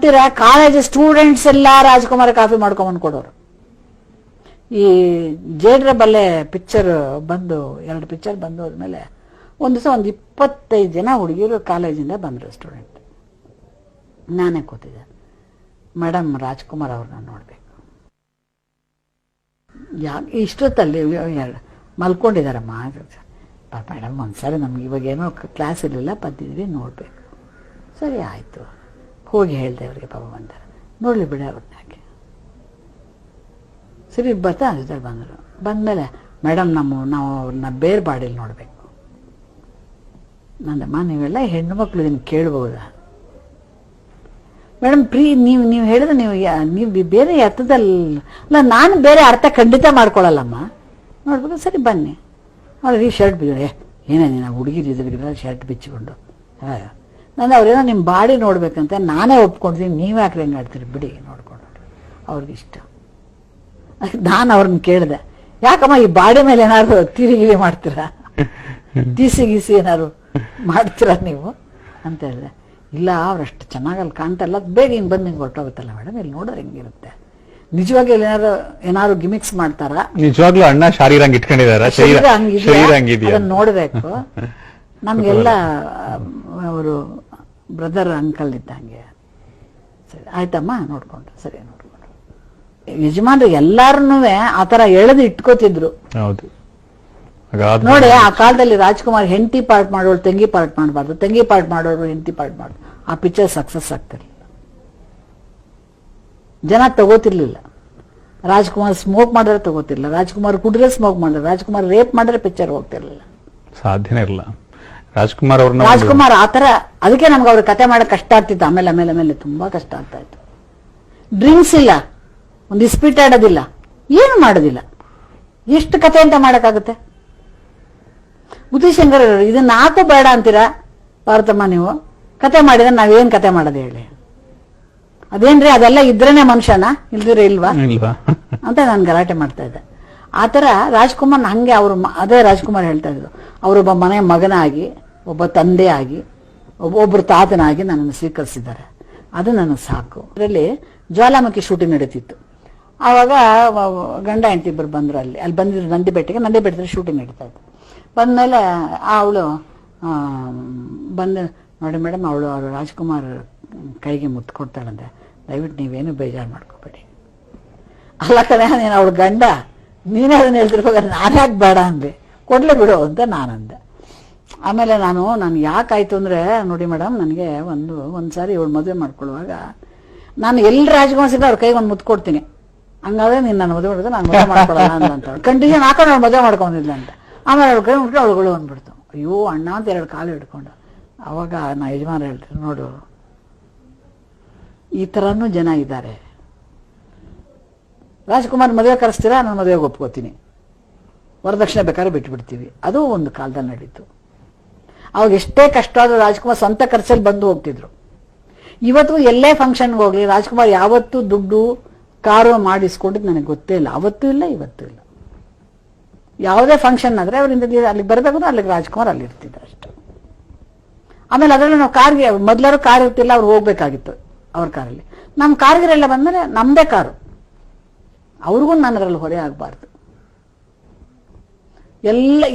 ನಂಬ್ತೀರಾ, college students ಎಲ್ಲ Rajkumar coffee ಮಾಡ್ಕೊಂಬಂದು ಕೊಡೋರು. ಈ ಜೇಡ್ರ ಬಲ್ಲೆ ಪಿಕ್ಚರ್ ಬಂದು 2 ಪಿಕ್ಚರ್ ಬಂದು ಹೋದ್ಮೇಲೆ ಒಂದು ದಿವಸ 25 ಜನ ಹುಡುಗಿರು ಕಾಲೇಜಿಂದ ಬಂದರು ಸ್ಟೂಡೆಂಟ್. ನಾನೇ ಕೂತಿದ್ದೆ, ಮೇಡಮ್ ರಾಜ್ಕುಮಾರ್ ಅವ್ರನ್ನ ನೋಡ್ಬೇಕು. ಯಾಕೆ ಇಷ್ಟೊತ್ತಲ್ಲಿ ಮಲ್ಕೊಂಡಿದ್ದಾರಮ್ಮ. ಮೇಡಮ್ ಒಂದ್ಸರಿ ನಮ್ಗೆ ಇವಾಗೇನೋ ಕ್ಲಾಸ್ ಇರಲಿಲ್ಲ, ಬಂದಿದ್ವಿ ನೋಡ್ಬೇಕು. ಸರಿ ಆಯಿತು, ಹೋಗಿ ಹೇಳಿದೆ ಅವ್ರಿಗೆ. ಪಾಪ ಬಂದಾರೆ, ನೋಡಲಿ ಬಿಡ ಅವ್ರನ್ನ ಯಾಕೆ. ಸರಿ ಬರ್ತಾ ಅದ್ರ ಬಂದರು. ಬಂದಮೇಲೆ ಮೇಡಮ್ ನಾವು ಅವ್ರನ್ನ ಬೇರೆ ಬಾಡಿಲಿ ನೋಡಬೇಕು. ನಂದಮ್ಮ ನೀವೆಲ್ಲ ಹೆಣ್ಣು ಮಕ್ಳು ಇದನ್ನು ಕೇಳ್ಬೋದಾ ಮೇಡಮ್? ನೀವು ಹೇಳಿದ್ರೆ ನೀವು ಬೇರೆ ಅರ್ಥದಲ್ಲ, ನಾನು ಬೇರೆ ಅರ್ಥ ಖಂಡಿತ ಮಾಡ್ಕೊಳ್ಳಲ್ಲಮ್ಮ. ನೋಡ್ಬೇಕು. ಸರಿ ಬನ್ನಿ. ಅವ್ರಿಗೆ ಶರ್ಟ್ ಬಿಚ್ಚೋಣ, ಏನೇ ನಾವು ಹುಡುಗಿರಿದ್ರೆ ಶರ್ಟ್ ಬಿಚ್ಚಿಕೊಂಡು ನಾನು ಅವ್ರೇನೋ ನಿಮ್ಮ ಬಾಡಿ ನೋಡ್ಬೇಕಂತ ನಾನೇ ಒಪ್ಕೊಂಡಿದ್ದೀನಿ, ನೀವು ಯಾಕೆ ಹೆಂಗೆ ಆಡ್ತೀರಿ ಬಿಡಿ ನೋಡ್ಕೊಂಡು. ಅವ್ರಿಗಿಷ್ಟ. ನಾನು ಅವ್ರನ್ನ ಕೇಳಿದೆ, ಯಾಕಮ್ಮ ಈ ಬಾಡಿ ಮೇಲೆ ಏನಾದ್ರು ತಿರಿಗಿರಿ ಮಾಡ್ತೀರಾ, ತೀಸಿ ಗೀಸಿ ಏನಾದ್ರು ಮಾಡ್ತೀರಾ ನೀವು ಅಂತ ಹೇಳಿದೆ. ಇಲ್ಲ ಅವ್ರಷ್ಟು ಚೆನ್ನಾಗಲ್ಲಿ ಕಾಣ್ತಲ್ಲ, ಬೇಗ ಹಿಂಗೆ ಬಂದು ಹಿಂಗೆ ಹೊರಟೋಗುತ್ತಲ್ಲ ಮೇಡಮ್, ಇಲ್ಲಿ ನೋಡಿದ್ರೆ ಹೆಂಗಿರುತ್ತೆ. ನಿಜವಾಗಿ ಏನಾದ್ರು ಗಿಮಿಕ್ಸ್ ಮಾಡ್ತಾರ? ನಿಜವಾಗ್ಲೂ ಅಣ್ಣ ಶಾರೀರಂಗ್ ಇಟ್ಕೊಂಡಿದಾರ, ಅದನ್ನ ನೋಡ್ಬೇಕು. ನಮ್ಗೆಲ್ಲ ಅವರು ಬ್ರದರ್ ಅಂಕಲ್ ಇದ್ದಂಗೆ. ಸರಿ ಆಯ್ತಮ್ಮ, ನೋಡ್ಕೊಂಡು. ಸರಿ ನೋಡ್ಕೊಂಡು ಯಜಮಾನ್ರು ಎಲ್ಲಾರನ್ನೂ ಆತರ ಎಳೆದು ಇಟ್ಕೋತಿದ್ರು. ನೋಡಿ, ಆ ಕಾಲದಲ್ಲಿ ರಾಜ್ಕುಮಾರ್ ಹೆಂಡತಿ ಪಾರ್ಟ್ ಮಾಡೋರು ತಂಗಿ ಪಾರ್ಟ್ ಮಾಡಬಾರ್ದು, ತಂಗಿ ಪಾರ್ಟ್ ಮಾಡೋರು ಹೆಂಡತಿ ಪಾರ್ಟ್ ಮಾಡೋದು. ಆ ಪಿಕ್ಚರ್ ಸಕ್ಸಸ್ ಆಗ್ತಿರ್ಲಿಲ್ಲ, ಜನ ತಗೋತಿರ್ಲಿಲ್ಲ. ರಾಜ್ಕುಮಾರ್ ಸ್ಮೋಕ್ ಮಾಡಿದ್ರೆ ತಗೋತಿರ್ಲಿಲ್ಲ, ರಾಜ್ಕುಮಾರ್ ಕುಡಿದ್ರೆ ಸ್ಮೋಕ್ ಮಾಡಿದ್ರೆ, ರಾಜ್ಕುಮಾರ್ ರೇಪ್ ಮಾಡಿದ್ರೆ ಪಿಕ್ಚರ್ ಹೋಗ್ತಿರ್ಲಿಲ್ಲ, ಸಾಧ್ಯನೇ ಇರಲ್ಲ. ರಾಜ್ಕುಮಾರ್ ಆತರ. ಅದಕ್ಕೆ ನಮ್ಗೆ ಅವ್ರ ಕತೆ ಮಾಡಕ್ ಕಷ್ಟ ಆಗ್ತಿತ್ತು. ಆಮೇಲೆ ತುಂಬಾ ಕಷ್ಟ ಆಗ್ತಾ ಇತ್ತು. ಡ್ರಿಂಕ್ಸ್ ಇಲ್ಲ, ಒಂದು ಇಸ್ಪೀಟ್ ಆಡೋದಿಲ್ಲ, ಏನು ಮಾಡೋದಿಲ್ಲ. ಎಷ್ಟು ಕತೆ ಅಂತ ಮಾಡಕ್ಕಾಗುತ್ತೆ? ಬುದ್ಧಿಶಂಕರ್ ಇದನ್ನ ನಾಲ್ಕು ಬೇಡ ಅಂತೀರಾ ಪಾರ್ವತಮ್ಮ, ನೀವು ಕತೆ ಮಾಡಿದ್ರೆ ನಾವೇನ್ ಕತೆ ಮಾಡೋದು ಹೇಳಿ? ಅದೇನ್ರಿ ಅದೆಲ್ಲ ಇದ್ರೇನೆ ಮನುಷ್ಯನ, ಇಲ್ದಿದ್ರೆ ಇಲ್ವಾ ಅಂತ ನಾನು ಗಲಾಟೆ ಮಾಡ್ತಾ ಇದ್ದೆ. ಆತರ ರಾಜ್ಕುಮಾರ್ ಹಂಗೆ ಅದೇ ರಾಜ್ಕುಮಾರ್ ಹೇಳ್ತಾ ಇದ್ರು, ಅವರೊಬ್ಬ ಮನೆ ಮಗನಾಗಿ, ಒಬ್ಬ ತಂದೆ ಆಗಿ, ಒಬ್ಬರು ತಾತನಾಗಿ ನನ್ನನ್ನು ಸ್ವೀಕರಿಸಿದ್ದಾರೆ. ಅದು ನನಗೆ ಸಾಕು. ಅದರಲ್ಲಿ ಜ್ವಾಲಾಮುಖಿ ಶೂಟಿಂಗ್ ನಡೀತಿತ್ತು. ಆವಾಗ ಗಂಡ ಹೆಂಡತಿ ಇಬ್ಬರು ಬಂದ್ರು. ಅಲ್ಲಿ ಬಂದಿದ್ರು ನಂದಿ ಬೆಟ್ಟದಲ್ಲಿ ಶೂಟಿಂಗ್ ನಡೀತಾ ಇತ್ತು. ಬಂದ್ಮೇಲೆ ಅವಳು ಬಂದು, ನೋಡಿ ಮೇಡಮ್ ಅವಳು ರಾಜ್ಕುಮಾರ್ ಕೈಗೆ ಮುತ್ತು ಕೊಡ್ತಾಳಂತೆ, ದಯವಿಟ್ಟು ನೀವೇನು ಬೇಜಾರು ಮಾಡ್ಕೋಬೇಡಿ. ಅಲ್ಲ ಕಡೆ ನೀನು ಅವಳು ಗಂಡ, ನೀನೇ ಅದನ್ನ ಹೇಳ್ತಿರ್ಬೇಕಾದ್ರೆ ನಾನ್ಯಾಕೆ ಬೇಡ ಅಂದೆ, ಕೊಡ್ಲೇ ಬಿಡು ಅಂತ ನಾನಂದೆ. ಆಮೇಲೆ ನಾನು ಯಾಕಾಯ್ತು ಅಂದ್ರೆ, ನೋಡಿ ಮೇಡಮ್ ನನಗೆ ಒಂದ್ಸಾರಿ ಇವಳು ಮದುವೆ ಮಾಡ್ಕೊಳ್ಳುವಾಗ ನಾನು ಎಲ್ಲಿ ರಾಜ್ಕುಮಾರ್ ಸಿಗ ಅವ್ರ ಕೈಗೆ ಒಂದು ಮುತ್ತು ಕೊಡ್ತೀನಿ, ಹಂಗಾದ್ರೆ ನೀನು ನನ್ನ ಮದುವೆ ಮಾಡಿದ್ರೆ ನಾನು ಮದುವೆ ಮಾಡ್ಕೊಳ್ಳೋಣ ಅಂತ ಕಂಡೀಷನ್ ಹಾಕೊಂಡು ಅವ್ಳು ಮದುವೆ ಮಾಡ್ಕೊಂಡಿಲ್ಲ ಅಂತ. ಆಮೇಲೆ ಅವಳು ಕೈ ಮುಟ್ಬಿಟ್ಟು ಅವಳುಗಳು ಅಂದ್ಬಿಡ್ತು, ಅಯ್ಯೋ ಅಣ್ಣ ಅಂತ 2 ಕಾಲು ಹಿಡ್ಕೊಂಡು. ಅವಾಗ ನಾ ಯಜಮಾನ ಹೇಳ್ತೀನಿ, ನೋಡು ಈ ಥರನೂ ಜನ ಇದ್ದಾರೆ. ರಾಜ್ಕುಮಾರ್ ಮದುವೆ ಕರೆಸ್ತೀರಾ, ನಾನು ಮದುವೆಗೆ ಒಪ್ಕೋತೀನಿ, ವರದಕ್ಷಿಣೆ ಬೇಕಾದ್ರೆ ಬಿಟ್ಬಿಡ್ತೀವಿ. ಅದು ಒಂದು ಕಾಲದಲ್ಲಿ ನಡೀತು. ಅವಾಗ ಎಷ್ಟೇ ಕಷ್ಟ ಆದ್ರೂ ರಾಜ್ಕುಮಾರ್ ಸ್ವಂತ ಖರ್ಚಲ್ಲಿ ಬಂದು ಹೋಗ್ತಿದ್ರು. ಇವತ್ತು ಎಲ್ಲೇ ಫಂಕ್ಷನ್ಗೆ ಹೋಗ್ಲಿ ರಾಜ್ಕುಮಾರ್ ಯಾವತ್ತೂ ದುಡ್ಡು ಕಾರು ಮಾಡಿಸ್ಕೊಂಡಿದ್ದು ನನಗೆ ಗೊತ್ತೇ ಇಲ್ಲ, ಅವತ್ತೂ ಇಲ್ಲ ಇವತ್ತೂ ಇಲ್ಲ. ಯಾವುದೇ ಫಂಕ್ಷನ್ ಆದ್ರೆ ಅವರಿಂದ ಅಲ್ಲಿಗೆ ಬರಬೇಕು, ಅಲ್ಲಿಗೆ ರಾಜ್ಕುಮಾರ್ ಅಲ್ಲಿ ಇರ್ತಿದ್ರು ಅಷ್ಟು. ಆಮೇಲೆ ಅದರಲ್ಲಿ ನಾವು ಕಾರ್ಗೆ ಮೊದಲಾರು ಕಾರ್ ಇರ್ತಿಲ್ಲ, ಅವ್ರು ಹೋಗ್ಬೇಕಾಗಿತ್ತು ಅವ್ರ ಕಾರಲ್ಲಿ. ನಮ್ಮ ಕಾರ್ಗಿರೆಲ್ಲ ಬಂದ್ರೆ ನಮ್ದೇ ಕಾರು, ಅವ್ರಿಗೂ ನಾನು ಅದರಲ್ಲಿ ಹೊರೆ ಆಗಬಾರ್ದು.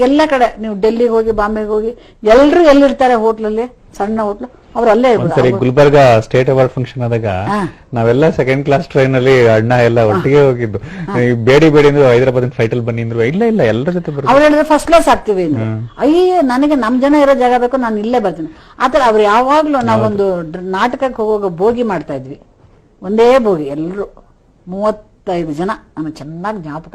ಎಲ್ಲ ಕಡೆ ನೀವು ಡೆಲ್ಲಿಗೆ ಹೋಗಿ, ಬಾಂಬೆಗೆ ಹೋಗಿ, ಎಲ್ಲರೂ ಎಲ್ಲಿರ್ತಾರೆ ಹೋಟ್ಲಲ್ಲಿ, ಸಣ್ಣ ಹೋಟ್ಲು, ಅವ್ರು ಅಲ್ಲೇ ಇರ್ತಾರೆ. ಗುಲ್ಬರ್ಗ ಸ್ಟೇಟ್ ಅವಾರ್ಡ್ ಫಂಕ್ಷನ್ ಆದಾಗ ನಾವೆಲ್ಲ ಸೆಕೆಂಡ್ ಕ್ಲಾಸ್ ಟ್ರೈನ್ ಅಲ್ಲಿ ಅಣ್ಣ ಎಲ್ಲ ಒಟ್ಟಿಗೆ ಹೋಗಿದ್ದು. ಬೇಡಿ ಅಂದ್ರೆ ಹೈದರಾಬಾದ್ ಫ್ಲೈಟ್ ಅಲ್ಲಿ ಬನ್ನಿ ಅಂದ್ರು, ಇಲ್ಲ ಎಲ್ಲರ ಜೊತೆ ಬರ್ತಾರೆ. ಅವ್ರು ಹೇಳಿದ್ರೆ ಫಸ್ಟ್ ಕ್ಲಾಸ್ ಆಗ್ತೀವಿ. ಅಯ್ಯೋ ನನಗೆ ನಮ್ ಜನ ಇರೋ ಜಾಗ ಬೇಕು, ನಾನು ಇಲ್ಲೇ ಬರ್ತೀನಿ ಆತರ. ಅವ್ರು ಯಾವಾಗ್ಲೂ ನಾವೊಂದು ನಾಟಕಕ್ಕೆ ಹೋಗುವಾಗ ಬೋಗಿ ಮಾಡ್ತಾ ಇದ್ವಿ, ಒಂದೇ ಬೋಗಿ, ಎಲ್ಲರೂ 35 ಜನ, ನನಗೆ ಚೆನ್ನಾಗಿ ಜ್ಞಾಪಕ.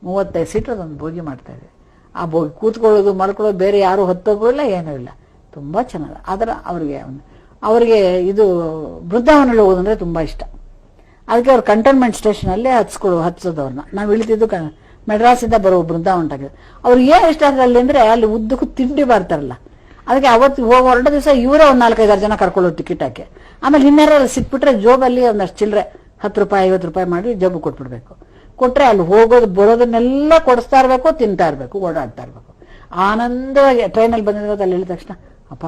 35 ಸೀಟರ್ ಒಂದು ಬೋಗಿ ಮಾಡ್ತಾ ಇದ್ವಿ. ಆ ಬೋಗಿ ಕೂತ್ಕೊಳ್ಳೋದು ಮಲ್ಕೊಳ್ಳೋದು ಬೇರೆ ಯಾರು ಹೊತ್ತೋಗೂ ಇಲ್ಲ, ಏನೂ ಇಲ್ಲ, ತುಂಬಾ ಚೆನ್ನಾಗಿ. ಆದ್ರೆ ಅವ್ರಿಗೆ ಇದು ಬೃಂದಾವನಲ್ಲಿ ಹೋಗೋದಂದ್ರೆ ತುಂಬಾ ಇಷ್ಟ. ಅದಕ್ಕೆ ಅವ್ರು ಕಂಟೋನ್ಮೆಂಟ್ ಸ್ಟೇಷನ್ ಅಲ್ಲೇ ಹತ್ಸೋದವ್ರನ್ನ. ನಾವು ಇಳಿತಿದ್ದು ಮೆಡ್ರಾಸಿಂದ ಬರೋ ಬೃಂದಾವನಟಾಗಿದೆ. ಅವ್ರಿಗೆ ಏನ್ ಇಷ್ಟ ಅಲ್ಲಿ ಅಂದ್ರೆ ಅಲ್ಲಿ ಉದ್ದಕ್ಕೂ ತಿಂಡಿ ಬರ್ತಾರಲ್ಲ, ಅದಕ್ಕೆ ಅವತ್ತು ಹೊರಟ ದಿವಸ ಇವರೇ ಒಂದು 4-5 ಜನ ಕರ್ಕೊಳ್ಳೋದು ಟಿಕೆಟ್ ಹಾಕಿ. ಆಮೇಲೆ ಇನ್ನೇರ ಸಿಕ್ಬಿಟ್ರೆ ಜೋಬಲ್ಲಿ ಒಂದಷ್ಟು ಚಿಲ್ಲರೆ 10 ರೂಪಾಯಿ 50 ರೂಪಾಯಿ ಮಾಡಿ ಜಬ್ಬು ಕೊಟ್ಬಿಡ್ಬೇಕು. ಕೊಟ್ರೆ ಅಲ್ಲಿ ಹೋಗೋದು ಬರೋದನ್ನೆಲ್ಲ ಕೊಡಿಸ್ತಾ ಇರ್ಬೇಕು, ತಿಂತಾ ಇರ್ಬೇಕು, ಓಡಾಡ್ತಾ ಇರ್ಬೇಕು. ಆನಂದವಾಗಿ ಟ್ರೈನಲ್ಲಿ ಬಂದಿರೋದು ಅಲ್ಲಿ ಹೇಳಿದ ತಕ್ಷಣ, ಅಪ್ಪ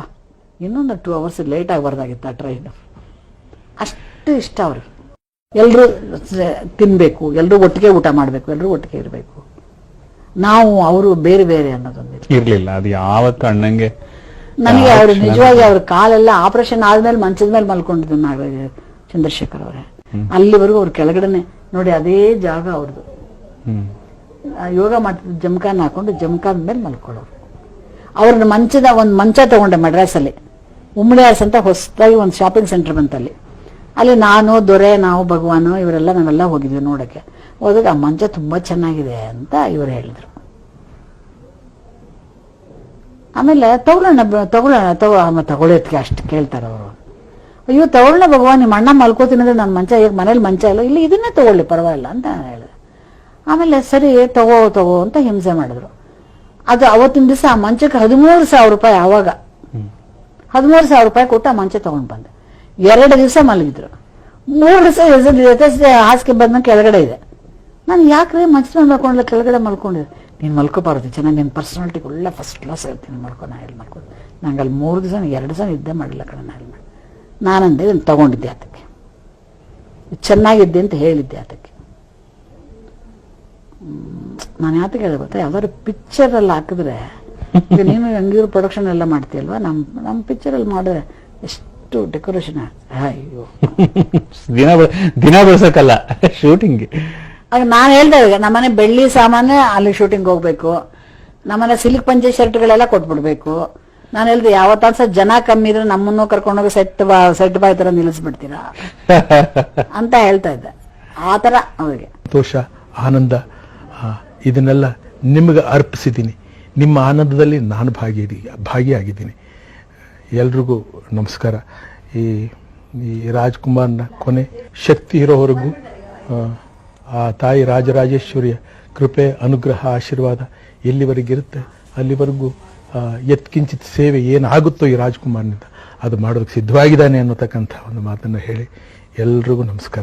ಇನ್ನೊಂದು 2 ಅವರ್ಸ್ ಲೇಟ್ ಆಗಬಾರ್ದಾಗಿತ್ತು ಆ ಟ್ರೈನ್, ಅಷ್ಟು ಅಷ್ಟು ಇಷ್ಟ ಅವ್ರಿಗೆ. ಎಲ್ಲರೂ ತಿನ್ಬೇಕು, ಎಲ್ಲರೂ ಒಟ್ಟಿಗೆ ಊಟ ಮಾಡಬೇಕು, ಎಲ್ಲರೂ ಒಟ್ಟಿಗೆ ಇರಬೇಕು. ನಾವು ಅವರು ಬೇರೆ ಬೇರೆ ಅನ್ನೋದೊಂದಿದೆ ಇರ್ಲಿಲ್ಲ. ಅದು ಯಾವತ್ತು ಅಣ್ಣಂಗೆ ನನಗೆ ಅವರು ನಿಜವಾಗಿ ಅವ್ರ ಕಾಲೆಲ್ಲ ಆಪರೇಷನ್ ಆದ್ಮೇಲೆ ಮಂಚದ ಮೇಲೆ ಮಲ್ಕೊಂಡಿದ್ದು ಚಂದ್ರಶೇಖರ್ ಅವರೇ. ಅಲ್ಲಿವರೆಗೂ ಅವ್ರ ಕೆಳಗಡೆನೆ ನೋಡಿ, ಅದೇ ಜಾಗ ಅವ್ರದ್ದು. ಯೋಗ ಮಾಡ್ತಿದ್ದು ಜಮಖಾನ್ ಹಾಕೊಂಡು ಜಮಖಾನ್ ಮೇಲೆ ಮಲ್ಕೊಳ್ಳೋರು. ಅವ್ರನ್ನ ಒಂದು ಮಂಚ ತಗೊಂಡೆ ಮಡ್ರಾಸಲ್ಲಿ, ಉಮ್ಳಿಯಾಸ್ ಅಂತ ಹೊಸದಾಗಿ ಒಂದು ಶಾಪಿಂಗ್ ಸೆಂಟರ್ ಬಂತಲ್ಲಿ. ಅಲ್ಲಿ ನಾನು, ದೊರೆ, ನಾವು, ಭಗವಾನು ನಾವೆಲ್ಲ ಹೋಗಿದ್ವಿ ನೋಡಕ್ಕೆ. ಹೋದಾಗ ಆ ಮಂಚ ತುಂಬಾ ಚೆನ್ನಾಗಿದೆ ಅಂತ ಇವರು ಹೇಳಿದ್ರು. ಆಮೇಲೆ ತಗೊಳ್ಳೋದಕ್ಕೆ ಅಷ್ಟು ಕೇಳ್ತಾರೆ ಅವರು. ಅಯ್ಯೋ ತಗೊಳ್ಳ ಭಗವಾನ್, ನಿಮ್ಮ ಅಣ್ಣ ಮಲ್ಕೋತೀನಿ ನನ್ನ ಮಂಚ, ಈಗ ಮನೇಲಿ ಮಂಚ ಇಲ್ಲ, ಇಲ್ಲಿ ಇದನ್ನೇ ತಗೊಳ್ಳಿ ಪರವಾಗಿಲ್ಲ ಅಂತ ನಾನು ಹೇಳಿದೆ. ಆಮೇಲೆ ಸರಿ ತಗೋ ಅಂತ ಹಿಂಸೆ ಮಾಡಿದ್ರು. ಅದು ಅವತ್ತಿನ ದಿವಸ ಆ ಮಂಚಕ್ಕೆ 13,000 ರೂಪಾಯಿ. ಆವಾಗ 13,000 ರೂಪಾಯಿ ಕೊಟ್ಟು ಆ ಮಂಚ ತಗೊಂಡ್ ಬಂದೆ. 2 ದಿವಸ ಮಲಗಿದ್ರು. 3 ದಿವಸ ಹಾಸಿಗೆ ಬಂದ ಕೆಳಗಡೆ ಇದೆ. ನಾನು ಯಾಕ್ರೆ ಮಂಚದ ಮೇಲೆ ಮಲ್ಕೊಂಡ್ರೆ ಕೆಳಗಡೆ ಮಲ್ಕೊಂಡಿದ್ದೆ. ನೀನ್ ಮಲ್ಕೋಬಾರದು, ಚೆನ್ನಾಗಿ ನಿನ್ನ ಪರ್ಸನಾಲಿಟಿ ಒಳ್ಳೆ ಫಸ್ಟ್ ಕ್ಲಾಸ್ ಹೇಳ್ತೀನಿ ಮಲ್ಕೊ. ನಾ ಹೇಳಿ ಮಲ್ಕೊಂಡು ನಂಗೆ ಅಲ್ಲಿ 3 ದಿವಸ 2 ದಿವಸ ಇದ್ದೇ ಮಾಡಿಲ್ಲ ಕಡೆ. ನಾ ಹೇಳಿ ನಾನಂದೆ ಇದನ್ನು ತಗೊಂಡಿದ್ದೆ ಆತಕ್ಕೆ, ಚೆನ್ನಾಗಿದ್ದೆ ಅಂತ ಹೇಳಿದ್ದೆ ಆತಕ್ಕೆ. ನಾನು ಯಾತಕ್ಕೆ ಹೇಳಿದೆ ಗೊತ್ತಾ, ಯಾವ್ದಾದ್ರು ಪಿಕ್ಚರ್ ಅಲ್ಲಿ ಹಾಕಿದ್ರೆ, ಈಗ ನೀನು ಹಂಗಿರೋ ಪ್ರೊಡಕ್ಷನ್ ಎಲ್ಲ ಮಾಡ್ತೀಯಲ್ವಾ, ನಮ್ಮ ಪಿಕ್ಚರ್ ಅಲ್ಲಿ ಮಾಡಿದ್ರೆ ಎಷ್ಟು ಡೆಕೋರೇಷನ್. ಅಯ್ಯೋ ದಿನ ಬಳಸಕ್ಕಲ್ಲ ಶೂಟಿಂಗ್. ಆಗ ನಾನು ಹೇಳ್ದೆ, ನಮ್ಮನೆ ಬೆಳ್ಳಿ ಸಾಮಾನು ಅಲ್ಲಿ ಶೂಟಿಂಗ್ ಹೋಗ್ಬೇಕು, ನಮ್ಮನೆ ಸಿಲ್ಕ್ ಪಂಚೆ ಶರ್ಟ್ಗಳೆಲ್ಲ ಕೊಟ್ಬಿಡ್ಬೇಕು. ನಾನು ಹೇಳ್ದೆ, ಯಾವತ್ತಾದ್ಸ ಜನ ಕಮ್ಮಿ ಇದ್ರೆ ನಮ್ಮನ್ನು ಕರ್ಕೊಂಡೋಗಿ ಸೆಟ್ ಬಾಯ್ ತರ ನಿಲ್ಲಿಸ್ಬಿಡ್ತೀರಾ ಅಂತ ಹೇಳ್ತಾ ಇದ್ದೆ. ಆತರ ಅವರಿಗೆ ಸಂತೋಷ, ಆನಂದ ಇದನ್ನೆಲ್ಲ ನಿಮಗೆ ಅರ್ಪಿಸಿದ್ದೀನಿ. ನಿಮ್ಮ ಆನಂದದಲ್ಲಿ ನಾನು ಭಾಗಿಯಾಗಿದ್ದೀನಿ. ಎಲ್ರಿಗೂ ನಮಸ್ಕಾರ. ಈ ರಾಜ್ಕುಮಾರ್ನ ಕೊನೆ ಶಕ್ತಿ ಇರೋವರೆಗೂ ಆ ತಾಯಿ ರಾಜರಾಜೇಶ್ವರಿಯ ಕೃಪೆ, ಅನುಗ್ರಹ, ಆಶೀರ್ವಾದ ಎಲ್ಲಿವರೆಗಿರುತ್ತೆ ಅಲ್ಲಿವರೆಗೂ ಯತ್ಕಿಂಚಿತ್ ಸೇವೆ ಏನಾಗುತ್ತೋ ಈ ರಾಜ್ಕುಮಾರ್ನಿಂದ ಅದು ಮಾಡೋದಕ್ಕೆ ಸಿದ್ಧವಾಗಿದ್ದಾನೆ ಅನ್ನೋತಕ್ಕಂಥ ಒಂದು ಮಾತನ್ನು ಹೇಳಿ ಎಲ್ರಿಗೂ ನಮಸ್ಕಾರ.